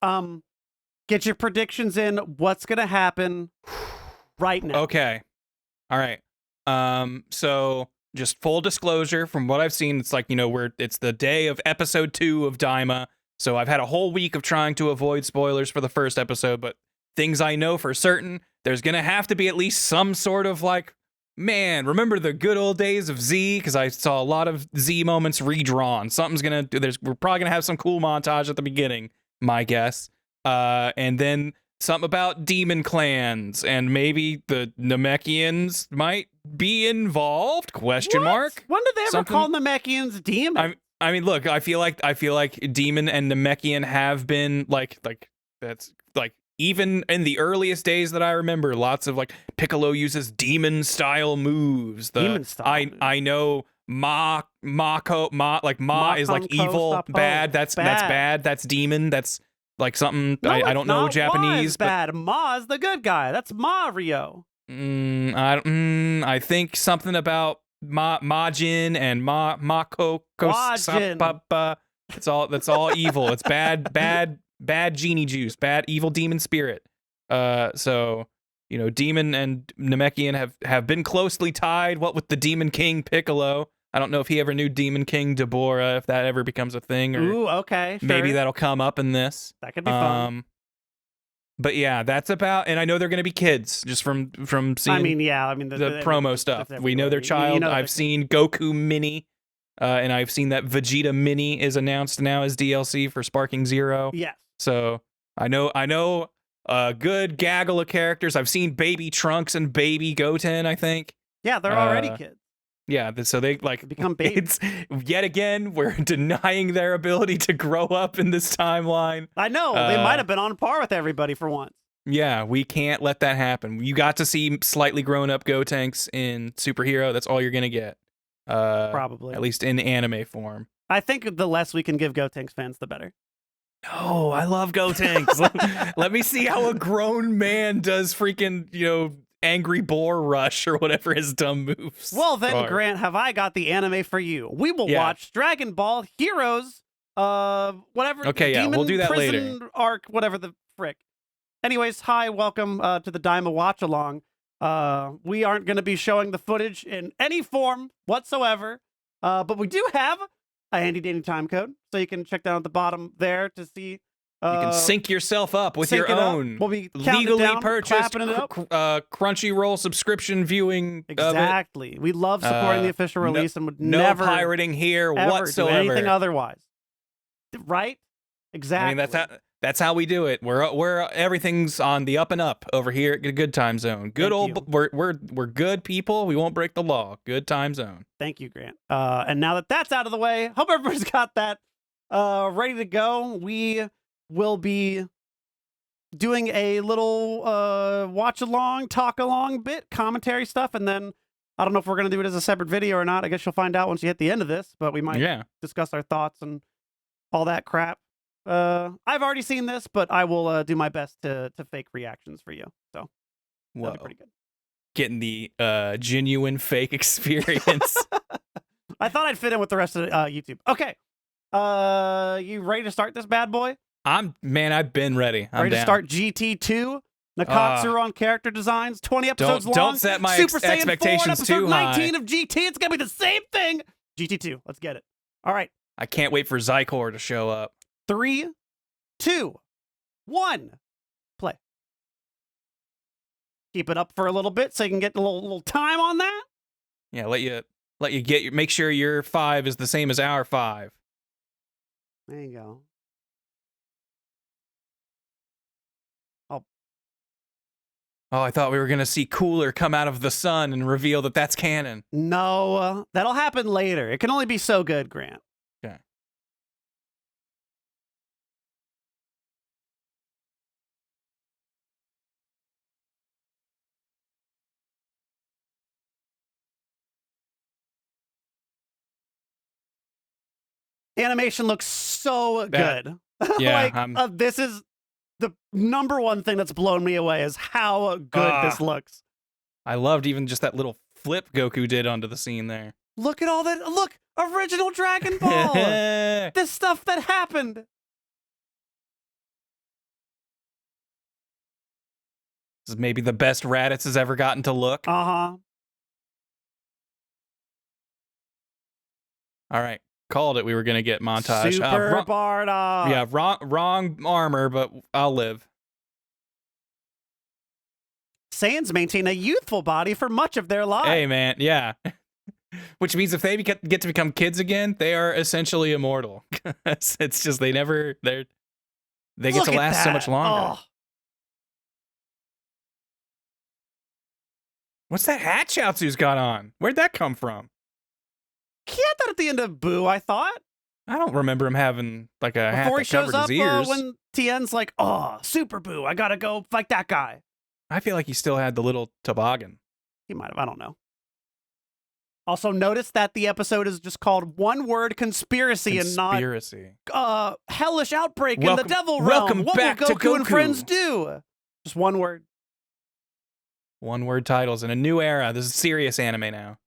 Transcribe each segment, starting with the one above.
Get your predictions in. What's gonna happen right now? Okay. All right. So just full disclosure, from what I've seen, it's like, it's the day of episode 2 of DAIMA. So I've had a whole week of trying to avoid spoilers for the first episode, but things I know for certain, there's gonna have to be at least some sort of like, man, remember the good old days of Z? Because I saw a lot of Z moments redrawn. We're probably gonna have some cool montage at the beginning, my guess. And then something about demon clans, and maybe the Namekians might be involved? Question mark? When did they ever call Namekians demons? I mean, look, I feel like demon and Namekian have been that's like, even in the earliest days that I remember, lots of like Piccolo uses demon style moves. I know Ma is like evil, bad. That's bad. That's demon. That's like something I don't know Japanese. Bad. Ma is the good guy. That's Mario. I think something about Majin and Mako. That's all evil. It's bad genie juice, bad evil demon spirit. So demon and Namekian have been closely tied. What with the Demon King Piccolo? I don't know if he ever knew Demon King Deborah, if that ever becomes a thing. Or ooh, okay, sure. Maybe that'll come up in this. That could be fun. But yeah, that's about, and I know they're going to be kids just from seeing. The promo stuff. We know their child. I've seen Goku Mini, and I've seen that Vegeta Mini is announced now as DLC for Sparking Zero. Yes. So I know a good gaggle of characters. I've seen Baby Trunks and Baby Goten, I think. Yeah, they're already kids. Yeah, so they become babies. Yet again, we're denying their ability to grow up in this timeline. I know. They might have been on par with everybody for once. Yeah, we can't let that happen. You got to see slightly grown up Gotenks in Superhero. That's all you're going to get. Probably. At least in anime form. I think the less we can give Gotenks fans, the better. No, I love Gotenks. let me see how a grown man does freaking, Angry Boar Rush or whatever his dumb moves. Well then, Grant, have I got the anime for you? We will watch Dragon Ball Heroes, whatever. Okay, yeah, we'll do that later. Arc, whatever the frick. Anyways, hi, welcome to the DAIMA Watch Along. We aren't going to be showing the footage in any form whatsoever, but we do have a handy dandy time code, so you can check down at the bottom there to see. You can sync yourself up with your own we'll be legally down, purchased Crunchyroll subscription viewing. Exactly. We love supporting the official release and would no never pirating here ever whatsoever. Do anything otherwise. Right? Exactly. I mean, that's how we do it. We're everything's on the up and up over here at Good Time Zone. We're good people. We won't break the law. Good Time Zone. Thank you, Grant. And now that that's out of the way, hope everybody's got that ready to go. We will be doing a little watch along, talk along bit, commentary stuff, and then I don't know if we're gonna do it as a separate video or not. I guess you'll find out once you hit the end of this, but we might discuss our thoughts and all that crap. I've already seen this, but I will do my best to fake reactions for you. So that'll be pretty good. Getting the genuine fake experience. I thought I'd fit in with the rest of YouTube. Okay. You ready to start this bad boy? I've been ready. I'm ready down. to start GT2. Nakatsu on character designs, 20 episodes long. Don't set my Super Saiyan expectations 4 too high. 19 of GT. It's gonna be the same thing. GT2. Let's get it. All right. I can't wait for Zycor to show up. 3, 2, 1. Play. Keep it up for a little bit so you can get a little time on that. Yeah, let you get make sure your 5 is the same as our 5. There you go. Oh, I thought we were going to see Cooler come out of the sun and reveal that that's canon. No, that'll happen later. It can only be so good, Grant. Okay. Animation looks so good. Yeah. This is the number one thing that's blown me away is how good this looks. I loved even just that little flip Goku did onto the scene there. Look at all that. Look, original Dragon Ball. This stuff that happened. This is maybe the best Raditz has ever gotten to look. Uh-huh. All right. Called it. We were going to get montage. Super Bardock. Yeah, wrong armor, but I'll live. Saiyans maintain a youthful body for much of their lives. Hey, man. Yeah. Which means if they get to become kids again, they are essentially immortal. It's just they get to last so much longer. Oh. What's that hat Chaozu's got on? Where'd that come from? He had that at the end of Boo, I thought. I don't remember him having like a hat Before he that shows covered up his ears. when Tien's like, oh, Super Boo, I gotta go fight that guy. I feel like he still had the little toboggan. He might have, I don't know. Also, notice that the episode is just called One Word Conspiracy and not Hellish Outbreak in the Devil Realm. Welcome what back will to Goku and Goku. friends do? Just one word. One word titles in a new era. This is serious anime now.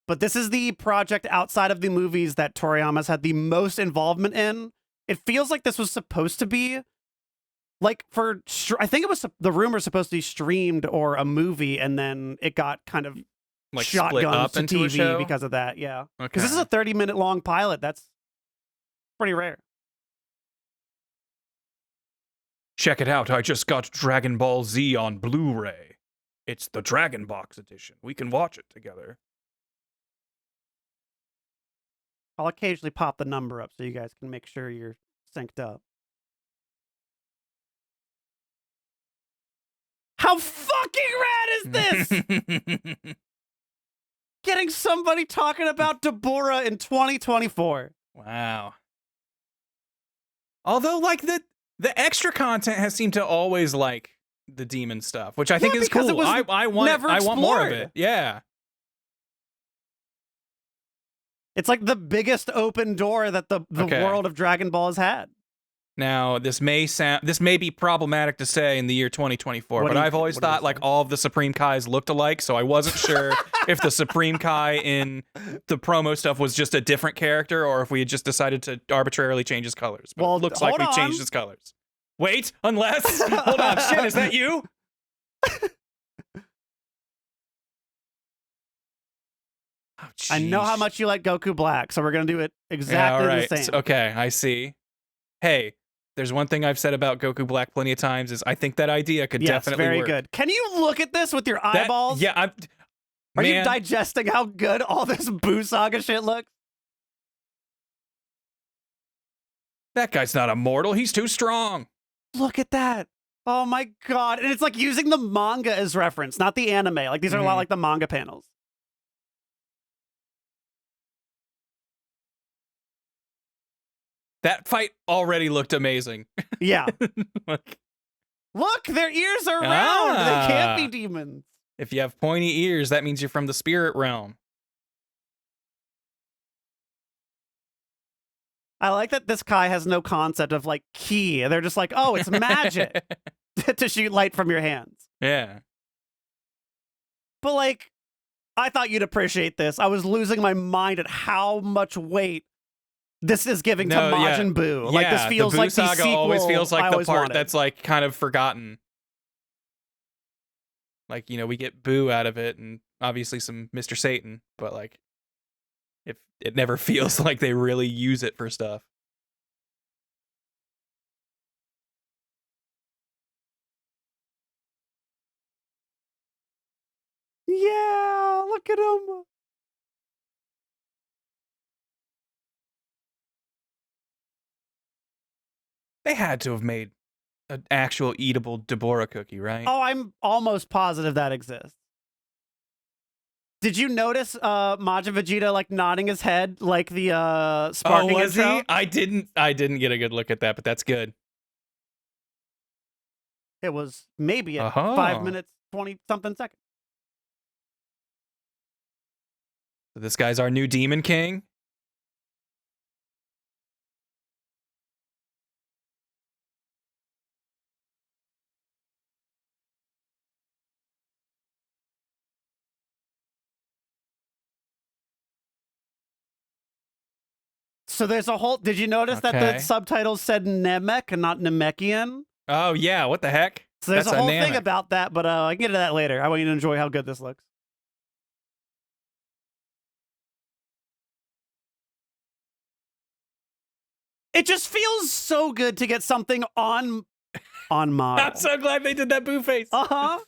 But this is the project outside of the movies that Toriyama's had the most involvement in. It feels like this was supposed to be like I think it was the rumor supposed to be streamed or a movie, and then it got kind of Like split shotguns up to into a TV show? because of that. Yeah, Okay. because this is a 30-minute long pilot. That's pretty rare. Check it out. I just got Dragon Ball Z on Blu-ray. It's the Dragon Box edition. We can watch it together. I'll occasionally pop the number up so you guys can make sure you're synced up. How fucking rad is this? Getting somebody talking about Deborah in 2024. Wow. Although, like, the extra content has seemed to always like the demon stuff, which I think is because cool. it was I never want more of explored. it. Yeah. It's like the biggest open door that the Okay. world of Dragon Ball has had. Now, this may be problematic to say in the year 2024, What but do you I've think? always What do you thought like say? all of the Supreme Kais looked alike, so I wasn't sure if the Supreme Kai in the promo stuff was just a different character or if we had just decided to arbitrarily change his colors. But Well, it looks like hold we've on. changed his colors. Wait, unless hold on, shit, is that you? Oh, I know how jeez. much you like Goku Black, so we're gonna do it exactly all right. the same. Okay, I see. Hey, there's one thing I've said about Goku Black plenty of times is I think that idea could Yes, definitely very work. good. Can you look at this with your eyeballs? Yeah, Are you man, digesting how good all this Boo Saga shit looks? that guy's not immortal. He's too strong. Look at that. Oh my god. And it's like using the manga as reference, not the anime. Like these are a lot Mhm. like the manga panels. That fight already looked amazing. Yeah. Like, Look, their ears are round. They can't Ah. be demons. if you have pointy ears, that means you're from the spirit realm. I like that this Kai has no concept of like ki. They're just like, oh, it's magic to shoot light from your hands. Yeah. But like, I thought you'd appreciate this. I was losing my mind at how much weight this is giving to Majin Buu. Like this Yeah, feels the Buu like the Saga sequel always feels like I the always part wanted. that's like kind of forgotten. Like, you know, we get Boo out of it and obviously some Mr. Satan, but like if it never feels like they really use it for stuff. Yeah, look at him. They had to have made an actual eatable Deborah cookie, right? Oh, I'm almost positive that exists. Did you notice Majin Vegeta like nodding his head like the sparking was intro? he? I didn't get a good look at that, but that's good. It was maybe at Uh-huh. 5 minutes 20 something seconds. So this guy's our new Demon King. So there's a whole. Did you notice that Okay. the subtitles said Namek and not Namekian? Oh yeah, what the heck? So there's That's a whole thing dynamic. about that, but I can get to that later. I want you to enjoy how good this looks. It just feels so good to get something on model. I'm so glad they did that boo face. Uh-huh.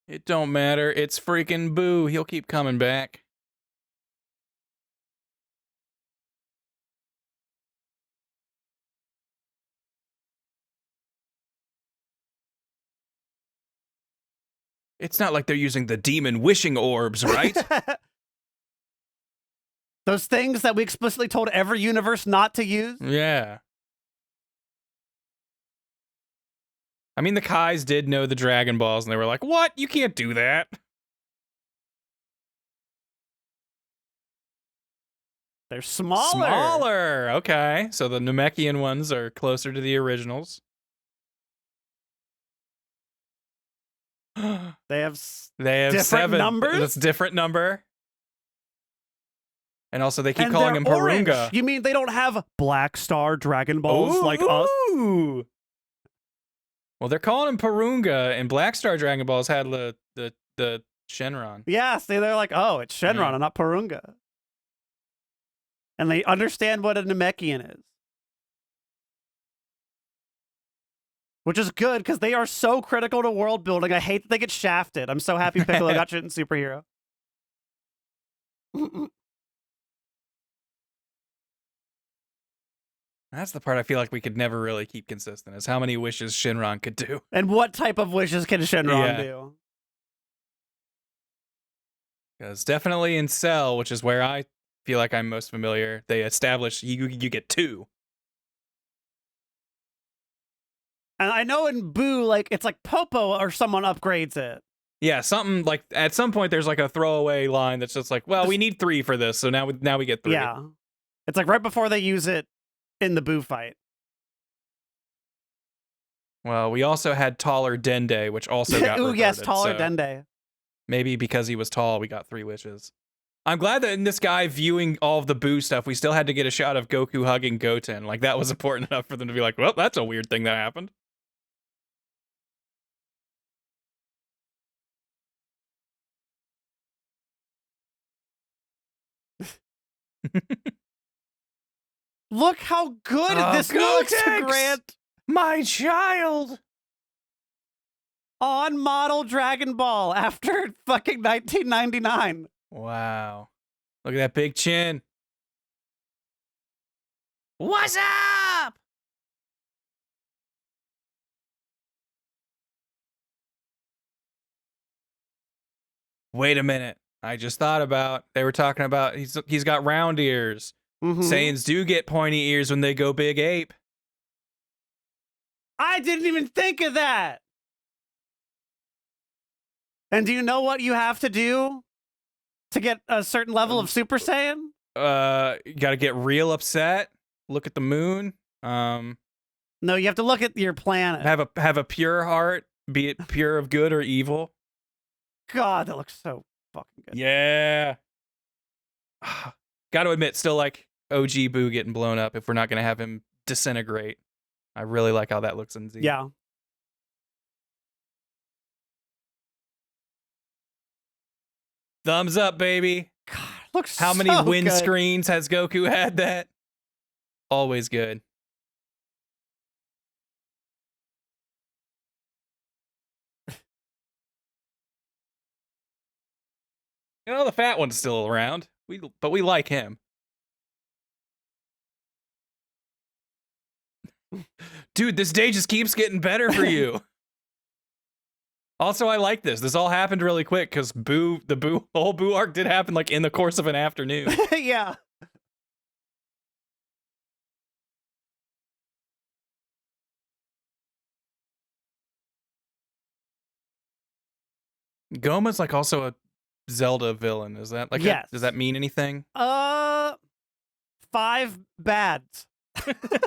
It don't matter. It's freaking Boo. He'll keep coming back. It's not like they're using the demon wishing orbs, right? Those things that we explicitly told every universe not to use. Yeah. I mean, the Kais did know the Dragon Balls, and they were like, what? You can't do that. They're smaller. Smaller. Okay. So the Namekian ones are closer to the originals. They have different 7 numbers? That's different number. And also they keep and calling him orange. Parunga. You mean they don't have Black Star Dragon Balls like us? Ooh. Well, they're calling him Parunga, and Black Star Dragon Balls had the Shenron. Yeah, see, they're like, oh, it's Shenron and not Parunga. And they understand what a Namekian is. Which is good, because they are so critical to world building. I hate that they get shafted. I'm so happy Piccolo got shit in Superhero. That's the part I feel like we could never really keep consistent, is how many wishes Shenron could do. And what type of wishes can Shenron do? Because definitely in Cell, which is where I feel like I'm most familiar, they establish you get 2. And I know in Boo, like, it's like Popo or someone upgrades it. Yeah, something like, at some point there's like a throwaway line that's just like, well, we need 3 for this, so now we get 3. Yeah. It's like right before they use it in the Boo fight. Well, we also had taller Dende, which also got Ooh, yes, reverted, taller so Dende. maybe because he was tall, we got 3 wishes. I'm glad that in this guy viewing all of the Boo stuff, we still had to get a shot of Goku hugging Goten. Like, that was important enough for them to be like, well, that's a weird thing that happened. Look how good Oh, this looks, Gotenks! Grant. My child! On model Dragon Ball after fucking 1999. Wow. Look at that big chin. What's up? Wait a minute. I just thought about, they were talking about, he's got round ears. Saiyans do get pointy ears when they go big ape. I didn't even think of that. And do you know what you have to do to get a certain level of Super Saiyan? You gotta get real upset. Look at the moon. No, you have to look at your planet. Have a pure heart, be it pure of good or evil. God, that looks so fucking good. Yeah. Gotta admit, still like OG Boo getting blown up if we're not gonna have him disintegrate. I really like how that looks in Z. Yeah. Thumbs up, baby. God, looks How many so win good. screens has Goku had that? Always good. You know, the fat one's still around. But we like him. Dude, this day just keeps getting better for you. Also, I like this. This all happened really quick because the whole Boo arc did happen like in the course of an afternoon. Yeah. Goma's like also a Zelda villain. Is that like Yes. does that mean anything? 5 bads.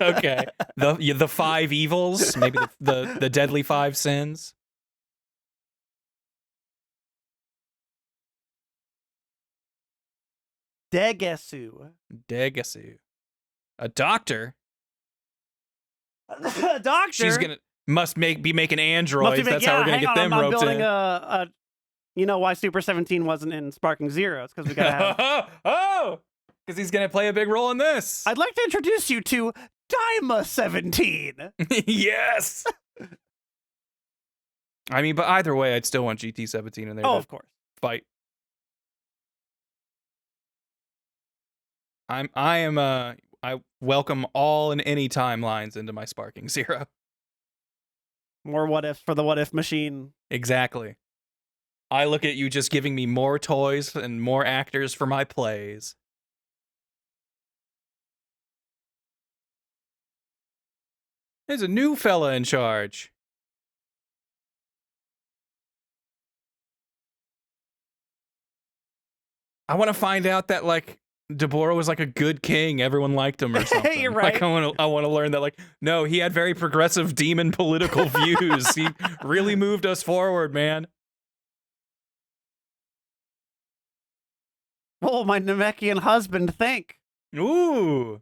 Okay. The 5 evils, maybe the deadly 5 sins. Degesu. Degasu. A doctor? Doctor. She's gonna be making androids. That's yeah, how we're gonna hang get on, them I'm roped building in. a. You know why Super 17 wasn't in Sparking Zero? It's because we gotta have. Oh, because he's gonna play a big role in this. I'd like to introduce you to DAIMA 17. Yes. I mean, but either way, I'd still want GT17 in there. Oh, to of course. fight. I welcome all and any timelines into my Sparking Zero. More what ifs for the what if machine. Exactly. I look at you just giving me more toys and more actors for my plays. There's a new fella in charge. I want to find out that, like, Deborah was like a good king. Everyone liked him or something. You're right. Like, I want to learn that, like, no, he had very progressive demon political views. He really moved us forward, man. What will my Namekian husband think? Ooh.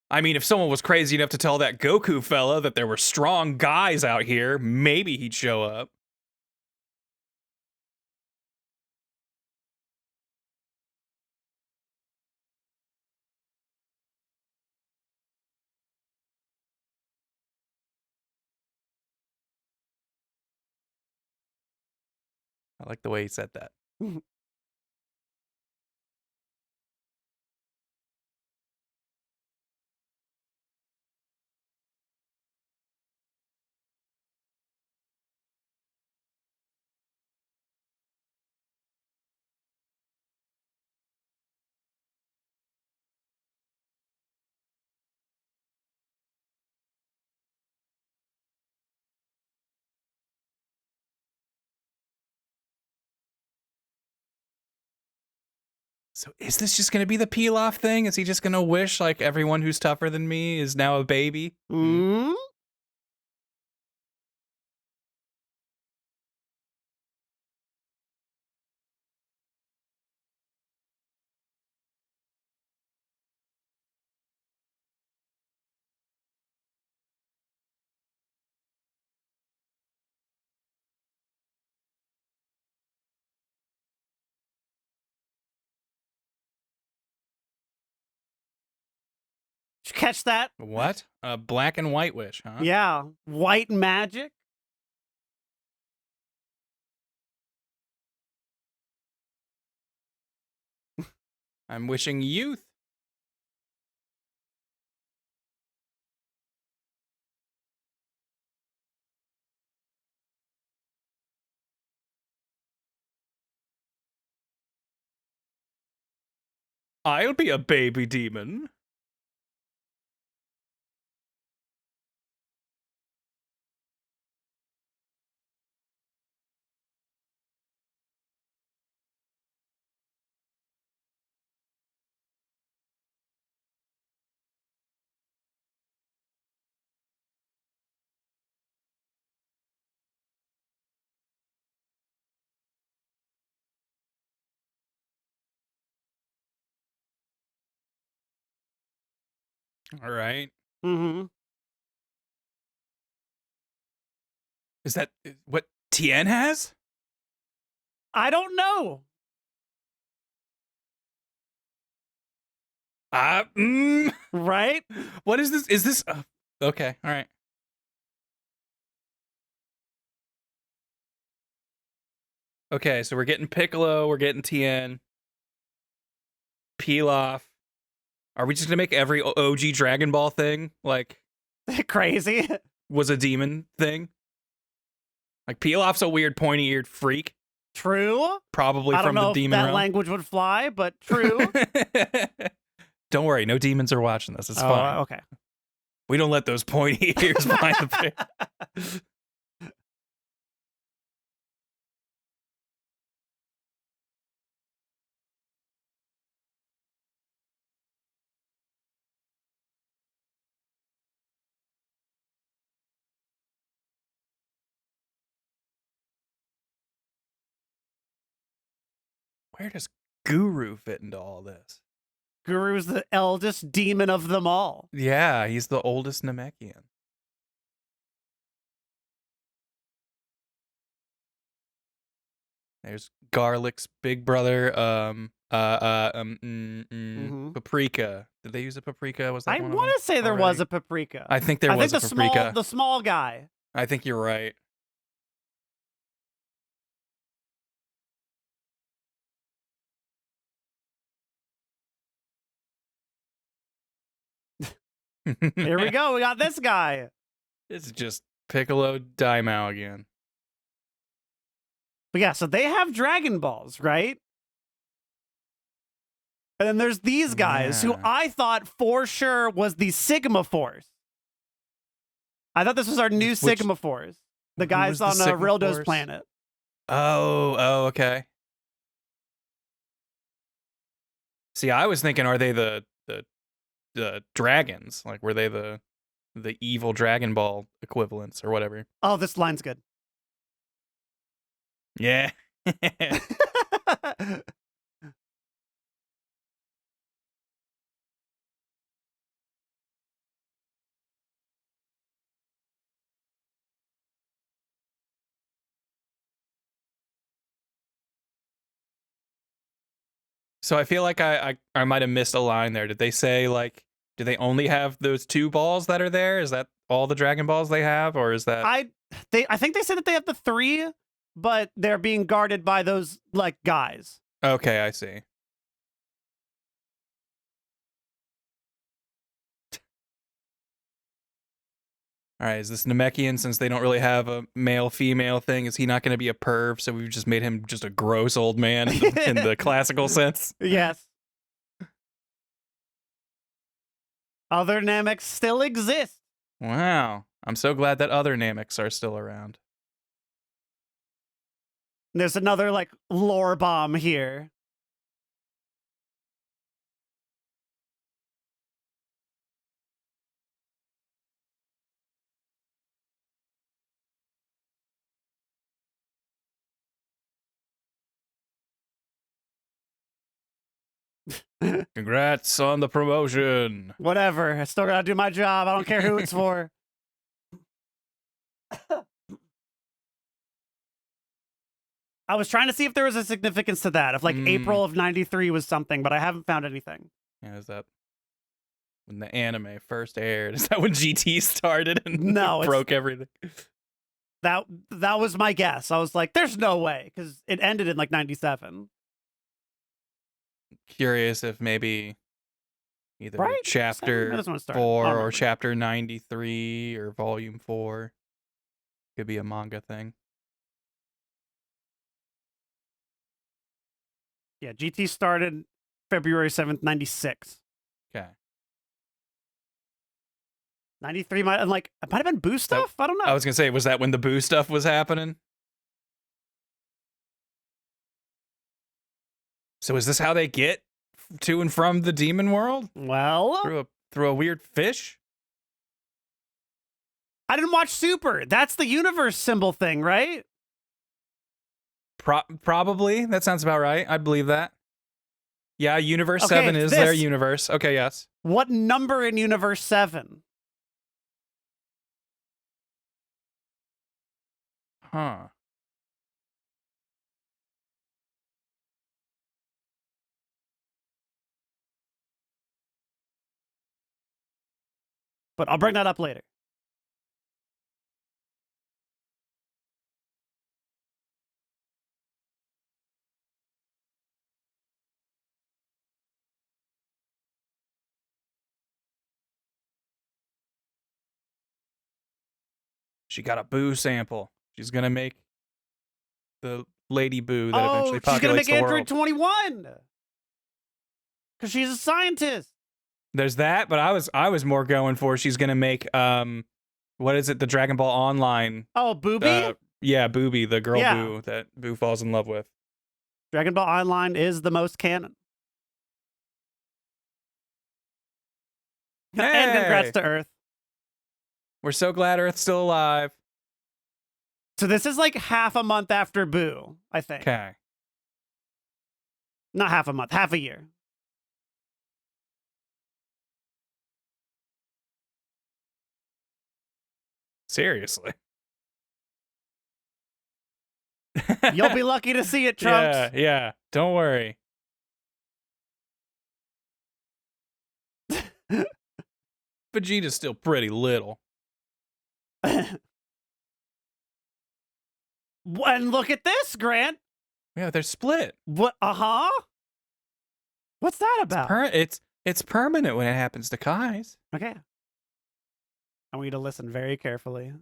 I mean, if someone was crazy enough to tell that Goku fella that there were strong guys out here, maybe he'd show up. I like the way he said that. So is this just going to be the peel-off thing? Is he just going to wish, like, everyone who's tougher than me is now a baby? Hmm? Did you catch that? What? A black and white wish, huh? Yeah. White magic? I'm wishing youth. I'll be a baby demon. All right. Mm-hmm. Is that what Tien has? I don't know. Right? What is this? Is this okay? All right. Okay, so we're getting Piccolo, we're getting Tien, Pilaf. Are we just gonna make every OG Dragon Ball thing like Crazy. was a demon thing? Like Pilaf's a weird pointy-eared freak, True. probably I don't from know the if demon that realm. language would fly, but true. Don't worry, no demons are watching this. It's fine. Okay. We don't let those pointy ears behind the face. Where does Guru fit into all this? Guru's the eldest demon of them all. Yeah, he's the oldest Namekian. There's Garlic's big brother, Paprika. Did they use a paprika? Was that I one of want them to say there already? was a paprika. I think there was a paprika. The small guy. I think you're right. Here we go. We got this guy. It's just Piccolo Daimao again. But yeah, so they have Dragon Balls, right? And then there's these guys who Yeah. I thought for sure was the Sigma Force. I thought this was our new Sigma Force. The who guys was the on Sigma Rildo's Force? planet. Oh, okay. See, I was thinking, are they the dragons? Like, were they the evil Dragon Ball equivalents or whatever? Oh, this line's good. Yeah. So I feel like I might have missed a line there. Did they say, like, do they only have those 2 balls that are there? Is that all the Dragon Balls they have, or is that? I think they said that they have the 3, but they're being guarded by those like guys. Okay, I see. All right, is this Namekian, since they don't really have a male-female thing, is he not going to be a perv, so we've just made him just a gross old man in the classical sense? Yes. Other Namecs still exist. Wow. I'm so glad that other Namecs are still around. There's another like lore bomb here. Congrats on the promotion. Whatever. I still gotta do my job. I don't care who it's for. I was trying to see if there was a significance to that. If like April of '93 was something, but I haven't found anything. Yeah, is that when the anime first aired? Is that when GT started and No, broke everything? That was my guess. I was like, there's no way, because it ended in like '97. Curious if maybe either Right? chapter That's when it started. 4 I don't or remember. chapter 93 or volume 4 could be a manga thing. Yeah, GT started February 7th, 96. Okay. 93 might, and like, it might have been Boo stuff? I don't know. I was going to say, was that when the Boo stuff was happening? So is this how they get to and from the demon world? Well, Through a weird fish? I didn't watch Super. That's the universe symbol thing, right? Probably. That sounds about right. I believe that. Yeah, Universe Okay, 7 is their universe. Okay, yes. What number in Universe 7? Huh. But I'll bring that up later. She got a Boo sample. She's gonna make the Lady Boo that eventually populates she's gonna make the Android world. 21 because she's a scientist. There's that, but I was more going for she's gonna make what is it? The Dragon Ball Online. Oh, Booby? Yeah, Booby, the girl Yeah. Boo that Boo falls in love with. Dragon Ball Online is the most canon. And congrats Hey! to Earth. We're so glad Earth's still alive. So this is like half a month after Boo, I think. Okay. Not half a month, half a year. Seriously. You'll be lucky to see it, Trunks. Yeah, yeah. Don't worry. Vegeta's still pretty little. And look at this, Grant. Yeah, they're split. What? What's that about? It's permanent when it happens to Kai's. Okay. I want you to listen very carefully.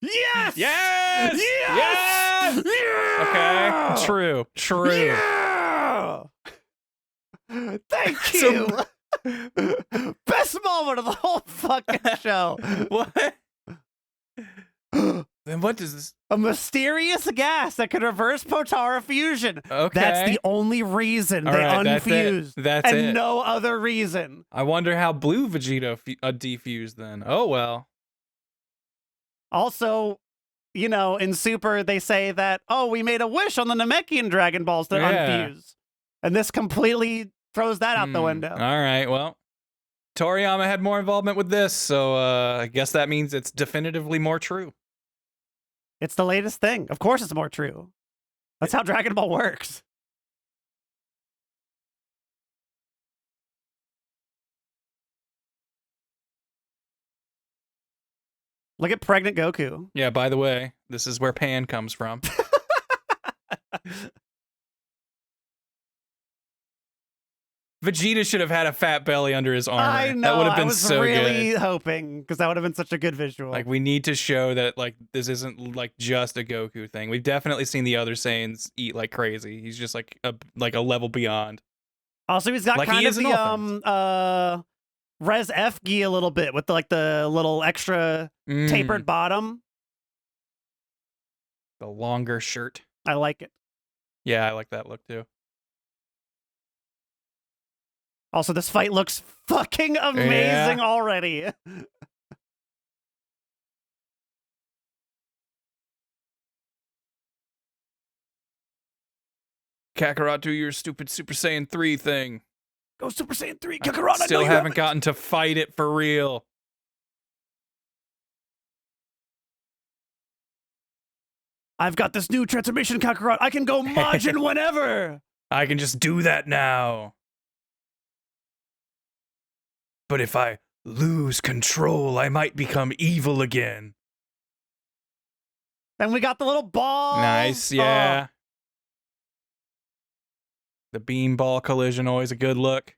Yes! Yes! Yes! Yes! Yeah! Okay. True. Yeah! Thank you. Best moment of the whole fucking show. What? Then what does this? A mysterious gas that can reverse Potara fusion. Okay. That's the only reason All they right, unfused. That's and it. no other reason. I wonder how blue Vegeta defused then. Oh well. Also, you know, in Super, they say that, oh, we made a wish on the Namekian Dragon Balls to unfuse. And this completely throws that out the window. All right, well, Toriyama had more involvement with this, so I guess that means it's definitively more true. It's the latest thing. Of course it's more true. That's how Dragon Ball works. Look at pregnant Goku. Yeah, by the way, this is where Pan comes from. Vegeta should have had a fat belly under his armor. I know. That would have been I was so really good. hoping, because that would have been such a good visual. Like, we need to show that, like, this isn't, like, just a Goku thing. We've definitely seen the other Saiyans eat like crazy. He's just, like a level beyond. Also, he's got Like kind he of is in all the, Res F gi a little bit with, the little extra tapered bottom. The longer shirt. I like it. Yeah, I like that look, too. Also, this fight looks fucking amazing already. Kakarot, do your stupid Super Saiyan 3 thing. Go Super Saiyan 3, Kakarot. Still haven't gotten to fight it for real. I've got this new transformation, Kakarot. I can go Majin whenever. I can just do that now. But if I lose control, I might become evil again. Then we got the little ball. Nice, yeah. The beam ball collision, always a good look.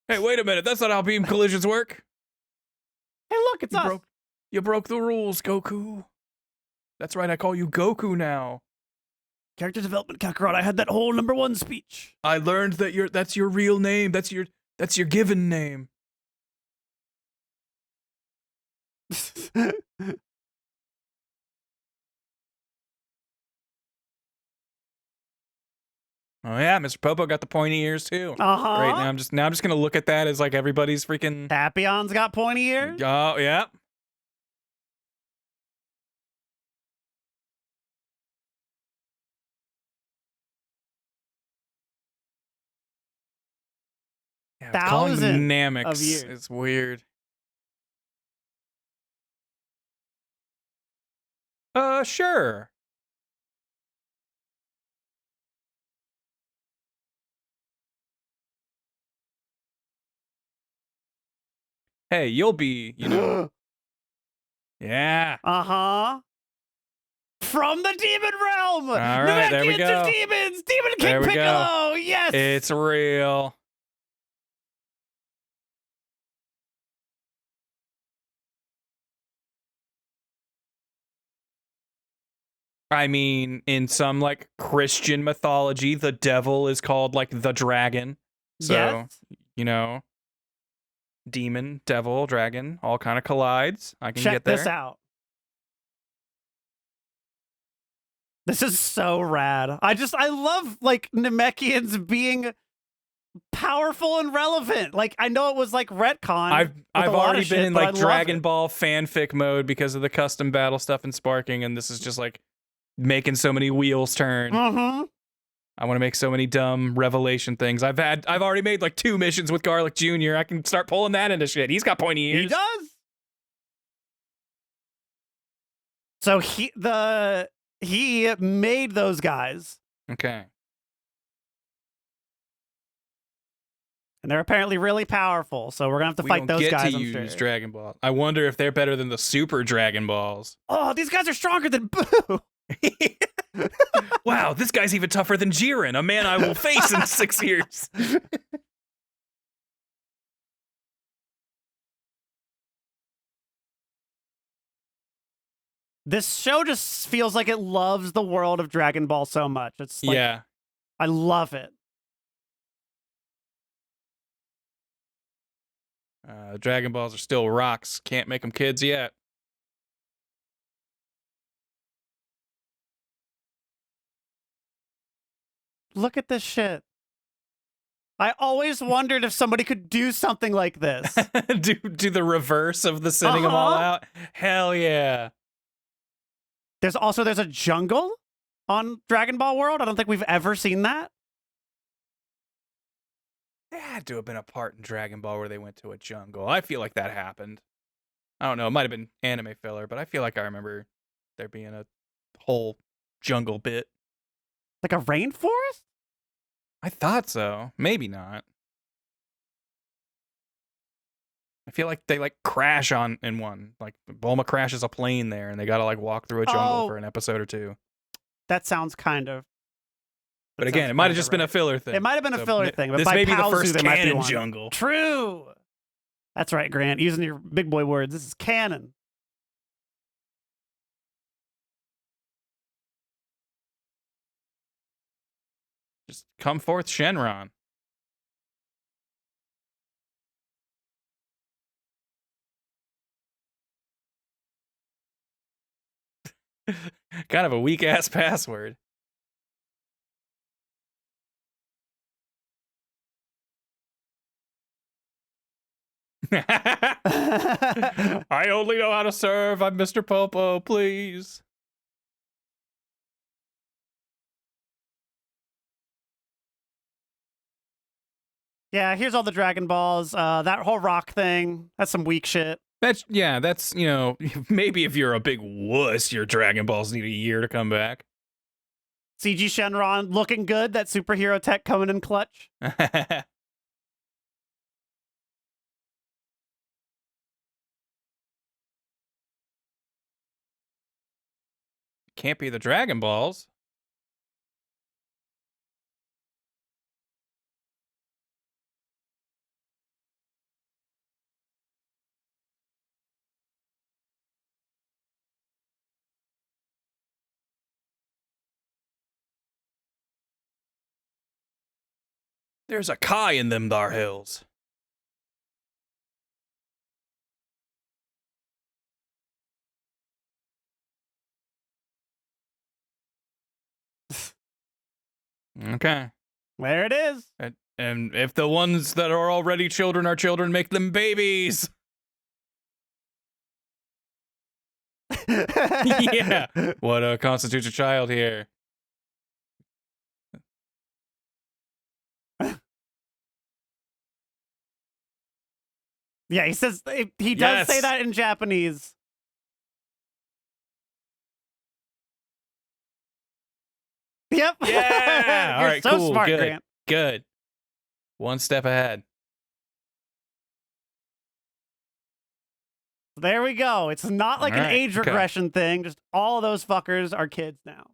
Hey, wait a minute. That's not how beam collisions work. Hey, look, it's us. You broke the rules, Goku. That's right, I call you Goku now. Character development, Kakarot. I had that whole #1 speech. I learned that that's your real name. That's your given name. Oh yeah, Mr. Popo got the pointy ears too. Uh-huh. Great. Now I'm just gonna look at that as like everybody's freaking. Papillon's got pointy ears. Oh yeah. Yeah, Thousands calling them Nameks of years. is weird. Sure. Hey, you'll be, you know. Yeah. Uh-huh. From the demon realm. All right, there we Namekians go. of demons. Demon King There we go. Piccolo. Yes. It's real. I mean, in some like Christian mythology, the devil is called like the dragon. So, yes. you know, demon, devil, dragon, all kind of collides. I can Check get there. this out. This is so rad. I love like Namekians being powerful and relevant. Like, I know it was like retcon. I've already been in like Dragon it. Ball fanfic mode because of the custom battle stuff and sparking, and this is just like making so many wheels turn. Mm-hmm. I want to make so many dumb revelation things. I've already made like 2 missions with Garlic Jr. I can start pulling that into shit. He's got pointy ears. He does. So he made those guys. Okay. And they're apparently really powerful, so we're gonna have to fight those guys. We don't get to use Dragon Ball. I wonder if they're better than the Super Dragon Balls. Oh, these guys are stronger than Boo. Wow, this guy's even tougher than Jiren, a man I will face in 6 years. This show just feels like it loves the world of Dragon Ball so much. It's like, yeah. I love it. Dragon Balls are still rocks. Can't make them kids yet. Look at this shit. I always wondered if somebody could do something like this. do the reverse of the sending them all out. Hell yeah. There's a jungle on Dragon Ball World. I don't think we've ever seen that. There had to have been a part in Dragon Ball where they went to a jungle. I feel like that happened. I don't know. It might have been anime filler, but I feel like I remember there being a whole jungle bit. Like a rainforest? I thought so. Maybe not. I feel like they like crash in one. Like Bulma crashes a plane there and they gotta like walk through a jungle for an episode or 2. That sounds kind of. But again, it might have just been a filler thing. It might have been a filler thing. But this by may be the Paozu, first there might be canon one. jungle. True. That's right, Grant. Using your big boy words. This is canon. Just come forth, Shenron. Kind of a weak ass password. I only know how to serve. I'm Mr. Popo, please. Yeah, here's all the Dragon Balls. That whole rock thing. That's some weak shit. That's, you know, maybe if you're a big wuss, your Dragon Balls need a year to come back. CG Shenron looking good. That superhero tech coming in clutch. Can't be the Dragon Balls. There's a Kai in them thar hills. Okay. There it is. And if the ones that are already children are children, make them babies. Yeah. What constitutes a child here? Yeah, he says he does say that in Japanese. Yep. Yeah. All You're right, so cool. smart, Good. Grant. Good. One step ahead. There we go. It's not like an age regression thing. Just all of those fuckers are kids now.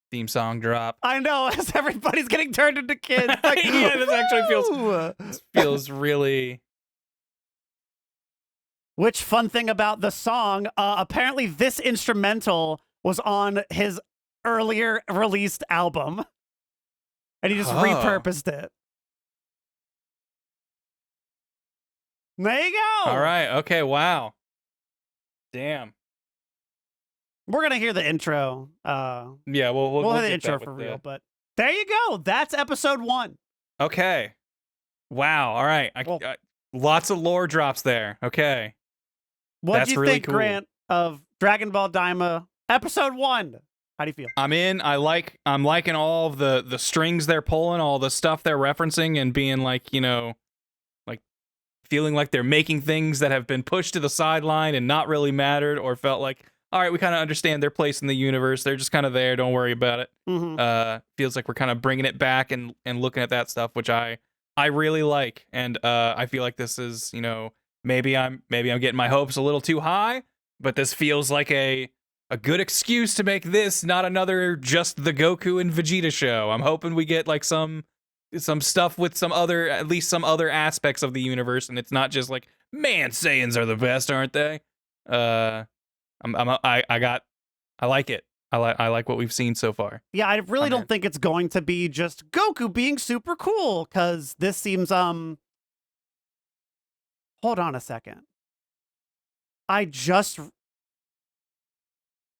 Theme song drop. I know, as everybody's getting turned into kids. Like, yeah, this actually feels really. Which fun thing about the song? Apparently, this instrumental was on his earlier released album, and he just repurposed it. There you go. All right. Okay. Wow. Damn. We're gonna hear the intro. Yeah, we'll hear the get intro that for with real, but There you go. That's episode 1. Okay. Wow. All right. Well- Lots of lore drops there. Okay. What That's do you really think, cool. Grant, of Dragon Ball Daima episode 1? How do you feel? I'm in. I'm liking all of the strings they're pulling, all the stuff they're referencing, and being like, you know, like feeling like they're making things that have been pushed to the sideline and not really mattered, or felt like, all right, we kind of understand their place in the universe. They're just kind of there. Don't worry about it. Mm-hmm. Feels like we're kind of bringing it back and looking at that stuff, which I really like, and I feel like this is, you know, maybe I'm getting my hopes a little too high, but this feels like a good excuse to make this not another just the Goku and Vegeta show. I'm hoping we get like some stuff with at least some other aspects of the universe, and it's not just like, man, Saiyans are the best, aren't they? I like it. I like what we've seen so far. Yeah, I really I'm don't in. think it's going to be just Goku being super cool, because this seems, hold on a second.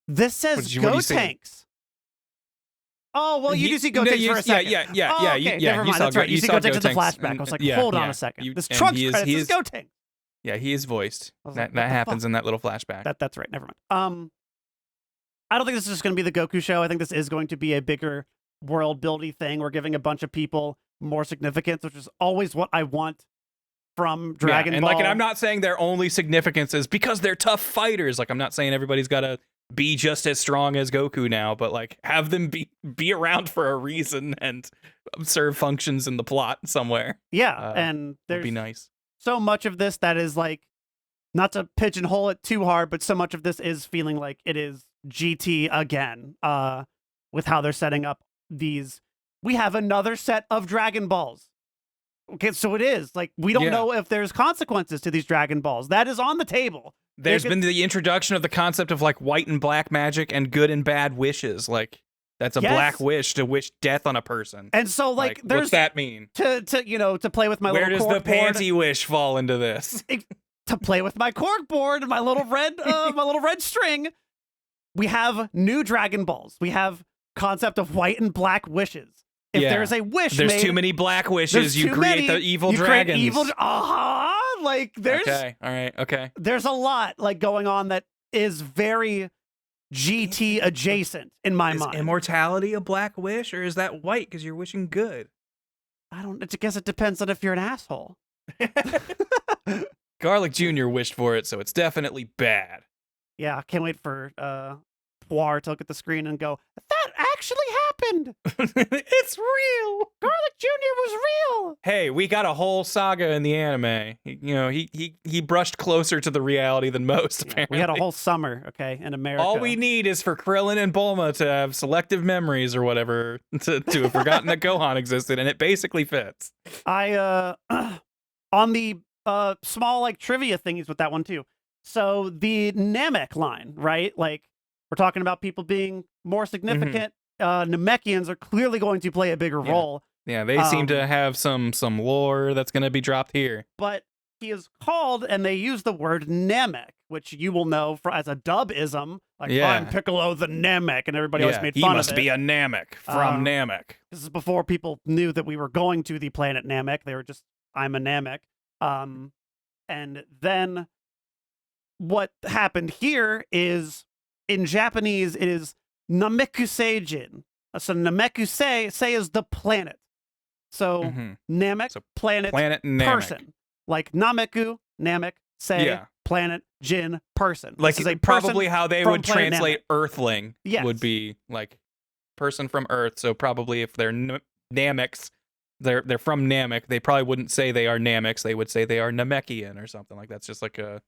This says Go Tanks. Oh, well, you do see Go Tanks for a second. Yeah. Oh, okay, never mind. That's right. You see Go Tanks in the flashback. I was like, hold on a second. This Trunks credits is Go Tanks. Yeah, he is voiced. Like, That happens in that little flashback. That's right. Never mind. I don't think this is just going to be the Goku show. I think this is going to be a bigger world-building thing. We're giving a bunch of people more significance, which is always what I want from Dragon Ball. And I'm not saying their only significance is because they're tough fighters. Like, I'm not saying everybody's got to be just as strong as Goku now, but like have them be around for a reason and serve functions in the plot somewhere. Yeah, and would there's be nice. So much of this that is like, not to pigeonhole it too hard, but so much of this is feeling like it is GT again, with how they're setting up these. We have another set of Dragon Balls. Okay, so it is like, we don't know if there's consequences to these Dragon Balls. That is on the table. There's been the introduction of the concept of like white and black magic and good and bad wishes. Like, that's a black wish to wish death on a person. And so like there's what's that mean? To play with my Where little does the cork board, panty wish fall into this? to play with my cork board and my little red string. We have new Dragon Balls. We have concept of white and black wishes. If there's a wish, there's too many black wishes. You create the evil dragons. Like there's okay, all right, okay. There's a lot like going on that is very GT adjacent in my mind. Is immortality a black wish, or is that white because you're wishing good? I guess it depends on if you're an asshole. Garlic Jr. wished for it, so it's definitely bad. Yeah, I can't wait for Poir to look at the screen and go, that actually happened. It's real. Garlic Jr. was real. Hey, we got a whole saga in the anime. He brushed closer to the reality than most, apparently. We had a whole summer, okay, in America. All we need is for Krillin and Bulma to have selective memories or whatever to have forgotten that Gohan existed, and it basically fits. On the small like trivia thingies with that one too. So the Namek line, right? Like, we're talking about people being more significant. Namekians are clearly going to play a bigger role. Yeah, they seem to have some lore that's going to be dropped here. But he is called, and they use the word Namek, which you will know as a dub-ism. Like, I'm Piccolo the Namek, and everybody always made fun of it. He must be a Namek from Namek. This is before people knew that we were going to the planet Namek. They were just, I'm a Namek. And then what happened here is, in Japanese, it is Namekusei-jin. So Namekusei, say is the planet. So Namek, so planet Namek. person. Like Nameku, Namek, say, planet, Jin, person. Like, this is a probably how they would translate Namek. Earthling would be like person from Earth. So probably if they're Nameks, they're from Namek, they probably wouldn't say they are Nameks. They would say they are Namekian or something. Like, that's just like a...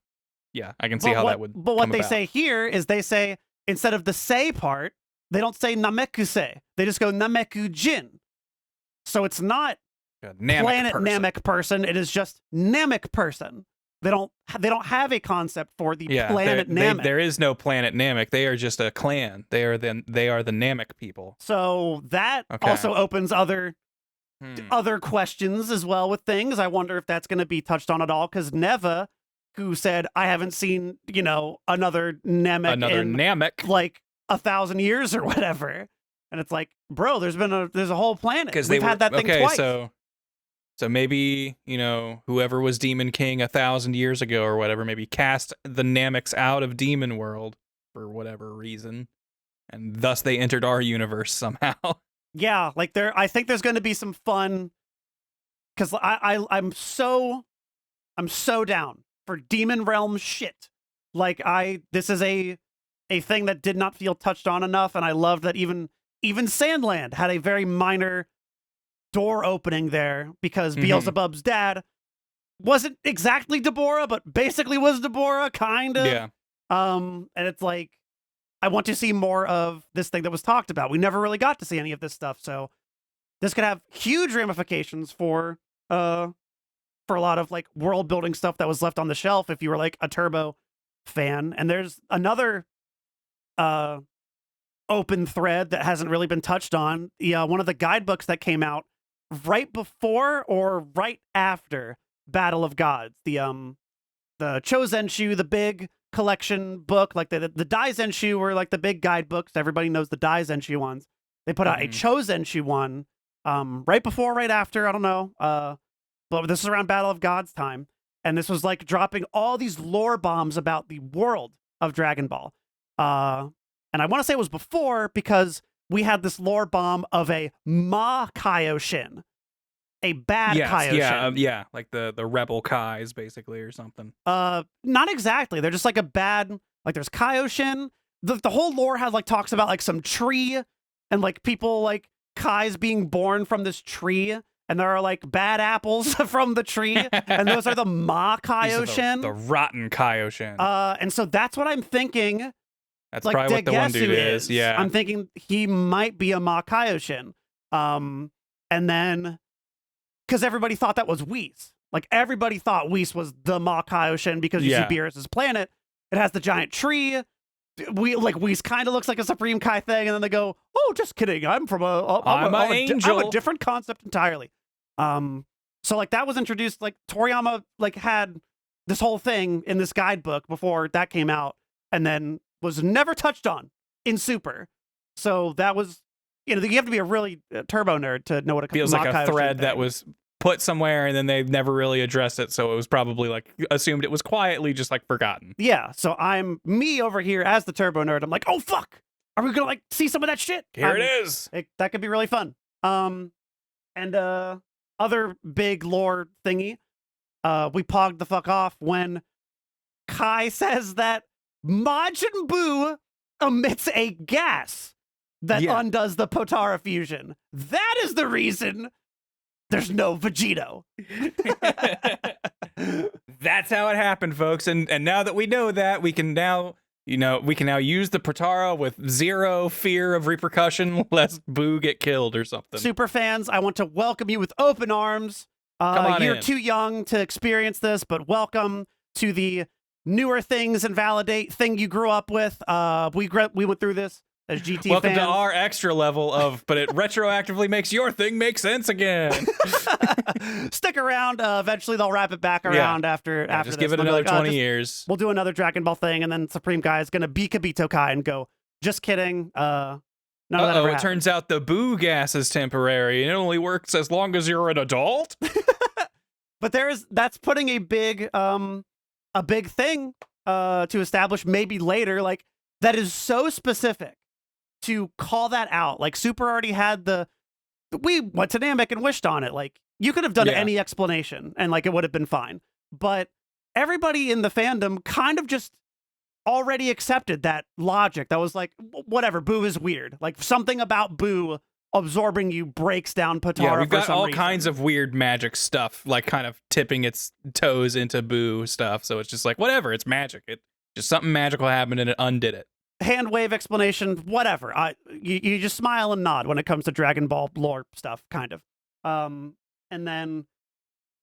Yeah, I can see how that would But what come they about. say here is they say, instead of the say part, they don't say Namekusei. They just go Nameku-jin. So it's not planet person. Namek person. It is just Namek person. They don't have a concept for the planet Namek. There is no planet Namek. They are just a clan. They are the Namek people. So that also opens other questions as well with things. I wonder if that's going to be touched on at all, because Neva, who said, I haven't seen, another Namek in Namek like 1,000 years or whatever. And it's like, bro, there's a whole planet. Because We've had that thing twice. So maybe, you know, whoever was Demon King 1,000 years ago or whatever, maybe cast the Namex out of Demon World for whatever reason, and thus they entered our universe somehow. Yeah, like I think there's going to be some fun, because I'm so down for Demon Realm shit. Like this is a thing that did not feel touched on enough, and I love that even Sandland had a very minor door opening there, because Beelzebub's dad wasn't exactly Deborah, but basically was Deborah, kind of. Yeah. And it's like, I want to see more of this thing that was talked about. We never really got to see any of this stuff, so this could have huge ramifications for a lot of like world building stuff that was left on the shelf if you were like a Turbo fan. And there's another open thread that hasn't really been touched on. One of the guidebooks that came out right before or right after Battle of Gods, the Chozenshu, the big collection book, like the Daizenshu were like the big guidebooks. Everybody knows the Daizenshu ones. They put out a Chozenshu one right before, right after, I don't know. But this is around Battle of Gods time. And this was like dropping all these lore bombs about the world of Dragon Ball. And I want to say it was before, because we had this lore bomb of a Ma Kaioshin. A bad Kaioshin. Yeah, like the rebel Kais, basically, or something. Not exactly. They're just like a bad, like there's Kaioshin. The whole lore has like talks about like some tree and like people like Kais being born from this tree, and there are like bad apples from the tree, and those are the Ma Kaioshin. The rotten Kaioshin. And so that's what I'm thinking. That's like probably what the one dude is. Yeah. I'm thinking he might be a Ma Kaioshin. And then, because everybody thought that was Whis. Like, everybody thought Whis was the Ma Kaioshin, because you see Beerus' planet. It has the giant tree. Whis kind of looks like a Supreme Kai thing, and then they go, "Oh, just kidding. I'm from I'm an angel. I'm a different concept entirely." So like that was introduced. Like Toriyama like had this whole thing in this guidebook before that came out, and then was never touched on in Super. So that was, you know, you have to be a really turbo nerd to know what it feels like a thread that was put somewhere, and then they never really addressed it, so it was probably like assumed it was quietly just like forgotten. Yeah, so I'm me over here as the turbo nerd. I'm like, oh fuck, are we gonna like see some of that shit? Here it is. That could be really fun. And other big lore thingy, we pogged the fuck off when Kai says that Majin Buu emits a gas that undoes the Potara fusion. That is the reason there's no Vegito. That's how it happened, folks. And now that we know that, we can now, use the Potara with zero fear of repercussion lest Buu get killed or something. Super fans, I want to welcome you with open arms. Come on you're in. too young to experience this, but welcome to the newer things and validate thing you grew up with. We went through this as GT Welcome fans. to our extra level of, but it retroactively makes your thing make sense again. Stick around. Eventually they'll wrap it back around after just this. give it They'll be another like, 20 years. We'll do another Dragon Ball thing, and then Supreme Guy is going to be Kabito Kai and go, just kidding. None of that ever happened. It turns out the Buu gas is temporary, and it only works as long as you're an adult? But that's putting a big thing to establish maybe later, like that is so specific to call that out. Like Super already had we went to Namek and wished on it. Like you could have done any explanation and like it would have been fine. But everybody in the fandom kind of just already accepted that logic. That was like, whatever, Buu is weird. Like something about Buu absorbing you breaks down Potara. Yeah, we've got all reason. kinds of weird magic stuff, like kind of tipping its toes into Buu stuff. So it's just like, whatever, it's magic. It just something magical happened and it undid it. Hand wave explanation, whatever. You just smile and nod when it comes to Dragon Ball lore stuff, kind of. And then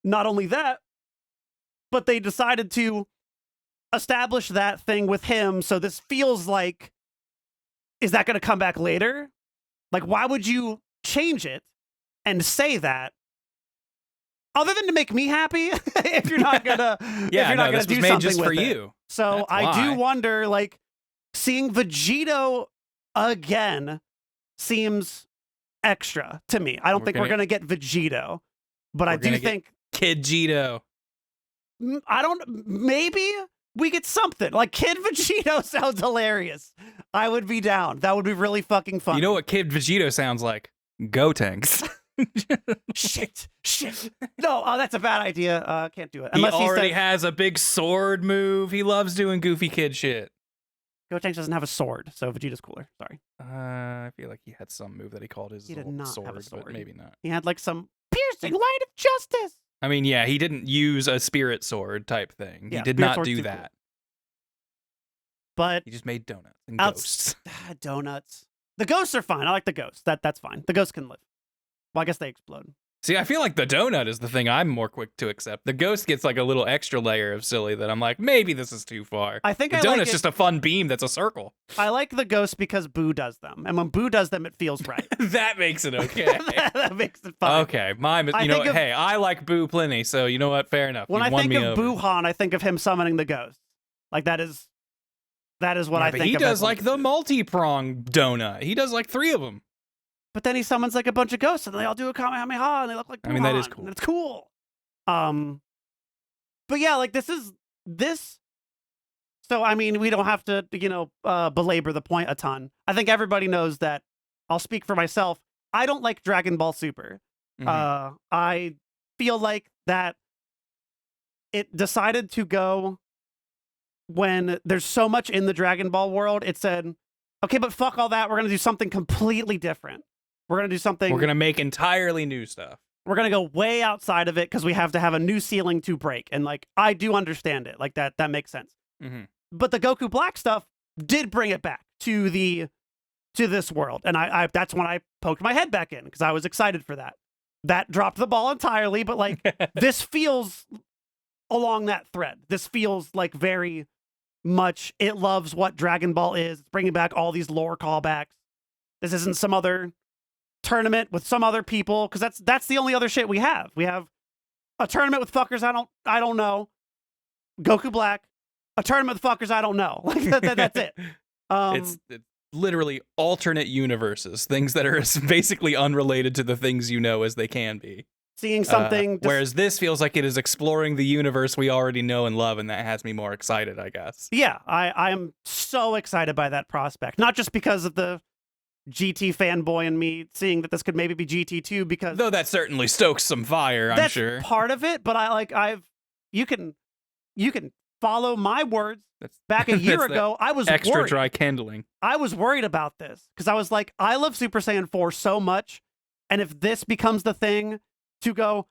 not only that, but they decided to establish that thing with him. So this feels like, is that going to come back later? Like, why would you change it and say that? Other than to make me happy, if you're not gonna, if you're not gonna do something just with for it. you. So I do wonder, like, seeing Vegito again seems extra to me. I don't think we're gonna get Vegito, but I do think Kid Gito. I don't. Maybe we get something like Kid Vegito sounds hilarious. I would be down. That would be really fucking fun. You know what Kid Vegito sounds like? Go Tanks. Shit. No, that's a bad idea. Can't do it. Unless he already has a big sword move. He loves doing goofy kid shit. Gotenks doesn't have a sword, so Vegeta's cooler. Sorry. I feel like he had some move that he called his sword, but maybe not. He had like some piercing light of justice. I mean, yeah, he didn't use a spirit sword type thing. Yeah, he did not do that. Cool. But he just made donuts and ghosts. Donuts. The ghosts are fine. I like the ghosts. That's fine. The ghosts can live. Well, I guess they explode. See, I feel like the donut is the thing I'm more quick to accept. The ghost gets like a little extra layer of silly that I'm like, maybe this is too far. I think the donut's just a fun beam that's a circle. I like the ghosts because Boo does them. And when Boo does them, it feels right. That makes it okay. that makes it fun. Okay. Hey, I like Boo plenty, so you know what? Fair enough. When I think of Boo-Han, I think of him summoning the ghost. Like that is what I think of. He does like the multi-prong donut. He does like 3 of them. But then he summons like a bunch of ghosts, and they all do a Kamehameha, and they look like Boo-Han, that is cool. And it's cool. But yeah, like this. So I mean, we don't have to, belabor the point a ton. I think everybody knows that. I'll speak for myself. I don't like Dragon Ball Super. Mm-hmm. I feel like that it decided to go when there's so much in the Dragon Ball world. It said, okay, but fuck all that. We're gonna do something completely different. We're going to do something. We're going to make entirely new stuff. We're going to go way outside of it because we have to have a new ceiling to break. And like, I do understand it. Like that makes sense. Mm-hmm. But the Goku Black stuff did bring it back to this world. And I that's when I poked my head back in because I was excited for that. That dropped the ball entirely. But like, this feels along that thread. This feels like very much it loves what Dragon Ball is. It's bringing back all these lore callbacks. This isn't some other tournament with some other people, because that's the only other shit we have. We have a tournament with fuckers I don't know. Goku Black, a tournament with fuckers I don't know. Like that's it. It's literally alternate universes, things that are as basically unrelated to the things you know as they can be. Seeing something, whereas this feels like it is exploring the universe we already know and love, and that has me more excited, I guess. Yeah, I am so excited by that prospect. Not just because of the GT fanboy and me seeing that this could maybe be GT2, because though that certainly stokes some fire, I'm sure. That's part of it, but you can follow my words. Back a year ago, I was extra worried. Dry kindling. I was worried about this because I was like, I love Super Saiyan 4 so much, and if this becomes the thing to go,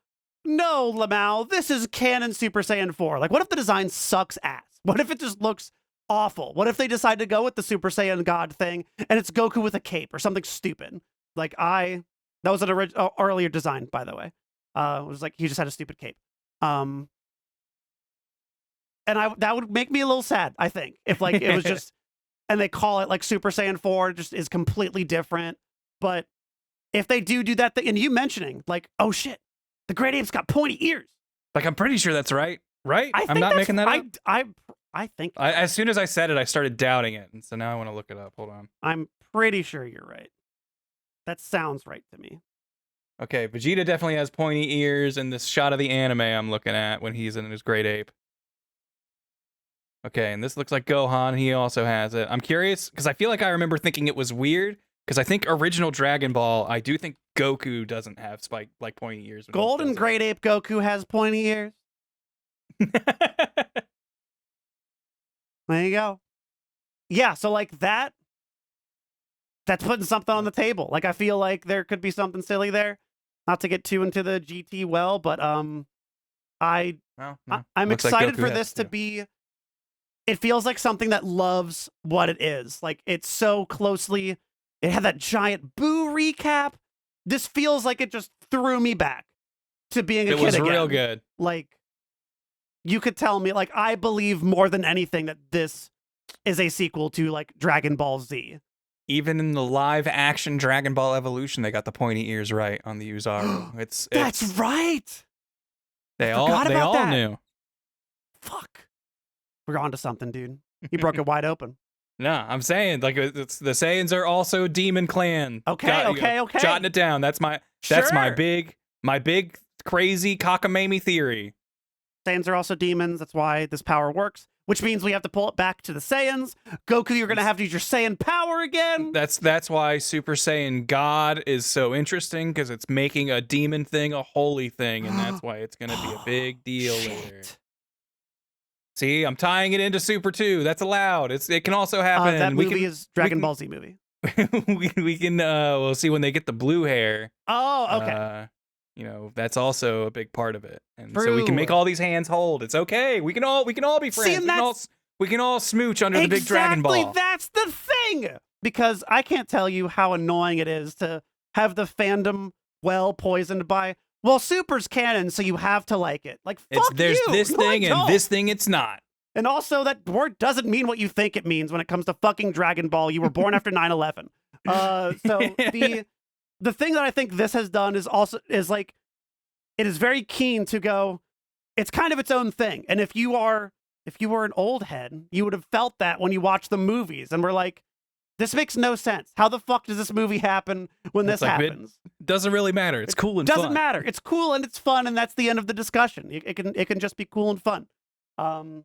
no, Lamau, this is canon Super Saiyan 4. Like, what if the design sucks ass? What if it just looks awful? What if they decide to go with the Super Saiyan God thing and it's Goku with a cape or something stupid? Like that was an earlier design, by the way. It was like he just had a stupid cape. And that would make me a little sad, I think, if like it was just and they call it like Super Saiyan 4 just is completely different. But if they do that thing, and you mentioning like, oh shit, the Great Ape's got pointy ears. Like, I'm pretty sure that's right. Right? I'm not making that up. I think as soon as I said it, I started doubting it, and so now I want to look it up. Hold on. I'm pretty sure you're right. That sounds right to me. Okay, Vegeta definitely has pointy ears in this shot of the anime I'm looking at when he's in his Great Ape. Okay, and this looks like Gohan. He also has it. I'm curious, because I feel like I remember thinking it was weird, because I think original Dragon Ball, I do think Goku doesn't have pointy ears. Golden Great Ape Goku has pointy ears. There you go. Yeah, so like that's putting something on the table. Like I feel like there could be something silly there. Not to get too into the GT well, but I'm excited for this to be. It feels like something that loves what it is. Like it's so closely. It had that giant Boo recap. This feels like it just threw me back to being a kid again. It was real good. Like. You could tell me, like, I believe more than anything that this is a sequel to, like, Dragon Ball Z. Even in the live-action Dragon Ball Evolution, they got the pointy ears right on the Uzaru. That's right! They all knew. Fuck. We're on to something, dude. You broke it wide open. No, I'm saying like it's, the Saiyans are also demon clan. Okay, okay. Jotting it down. That's my big crazy cockamamie theory. Saiyans are also demons. That's why this power works. Which means we have to pull it back to the Saiyans. Goku, you're gonna have to use your Saiyan power again. That's why Super Saiyan God is so interesting, because it's making a demon thing a holy thing, and that's why it's gonna be a big deal later. See, I'm tying it into Super 2. That's allowed. It can also happen. That movie is Dragon Ball Z movie. we can we'll see when they get the blue hair. Oh, okay. You know, that's also a big part of it. And so we can make all these hands hold. It's okay. We can all be friends. We can all smooch under the big Dragon Ball. Exactly, that's the thing. Because I can't tell you how annoying it is to have the fandom well poisoned by, well, Super's canon, so you have to like it. Like, fuck there's you. this No, thing and this thing it's not. And also, that word doesn't mean what you think it means when it comes to fucking Dragon Ball. You were born after 9/11. So the thing that I think this has done is like, it is very keen to go, it's kind of its own thing. And if you were an old head, you would have felt that when you watch the movies and we're like, this makes no sense. How the fuck does this movie happen when this happens? It doesn't really matter. It's cool and fun. Doesn't matter. It's cool and it's fun, and that's the end of the discussion. It can just be cool and fun. And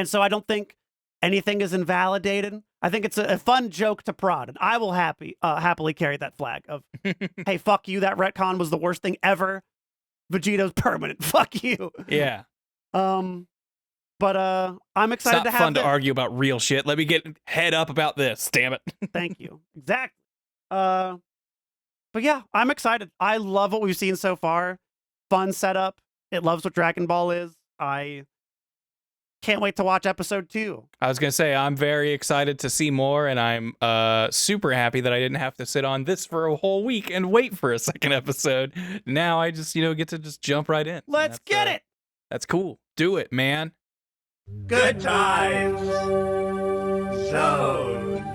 so I don't think anything is invalidated. I think it's a fun joke to prod, and I will happily carry that flag of, hey, fuck you, that retcon was the worst thing ever. Vegeto's permanent. Fuck you. Yeah. But I'm excited to have fun to argue about real shit. Let me get head up about this. Damn it. Thank you. Exactly. But yeah, I'm excited. I love what we've seen so far. Fun setup. It loves what Dragon Ball is. I can't wait to watch episode 2. I was going to say, I'm very excited to see more, and I'm super happy that I didn't have to sit on this for a whole week and wait for a second episode. Now I just, get to just jump right in. Let's get it. That's cool. Do it, man. Good times. Zone.